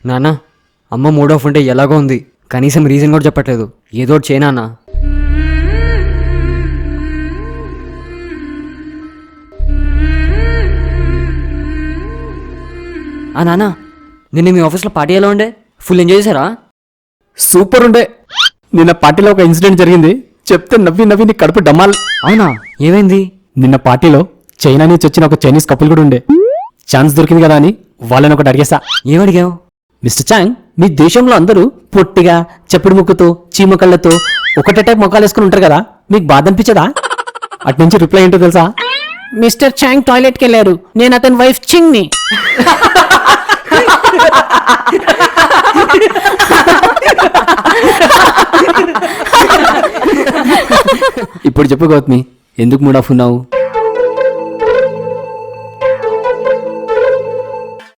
నాన్న, అమ్మ mood of ఉంటే ఎలాగో ఉంది, కనీసం రీజన్ కూడా చెప్పట్లేదు. ఏదో ఒకటి చేయనా అన్న. నాన్న, నిన్న మీ ఆఫీస్లో పార్టీ ఎలా ఉండే? ఫుల్ ఎంజాయ్ చేశారా? సూపర్ ఉండే. నిన్న పార్టీలో ఒక ఇన్సిడెంట్ జరిగింది, చెప్తే నవ్వి నవ్వి నీ కడుపు డమ్మాలి. అవునా, ఏమైంది? నిన్న పార్టీలో చైనా నుంచి వచ్చిన ఒక చైనీస్ కపుల్ కూడా ఉండే. ఛాన్స్ దొరికింది కదా అని వాళ్ళని ఒకటి అడిగేసా. ఏమడిగావు? మిస్టర్ చాంగ్, మీ దేశంలో అందరూ పొట్టిగా చెప్పుడు ముక్కుతో చీమ కళ్ళతో ఒకటే టైప్ మొక్కలు వేసుకుని ఉంటారు కదా, మీకు బాధ అనిపించదా? అటు నుంచి రిప్లై ఏంటో తెలుసా? మిస్టర్ చాంగ్ టాయిలెట్కి వెళ్ళారు, నేను అతని వైఫ్ చింగ్ని. ఇప్పుడు చెప్పు గౌతమి, ఎందుకు మూడ్ ఆఫ్ ఉన్నావు?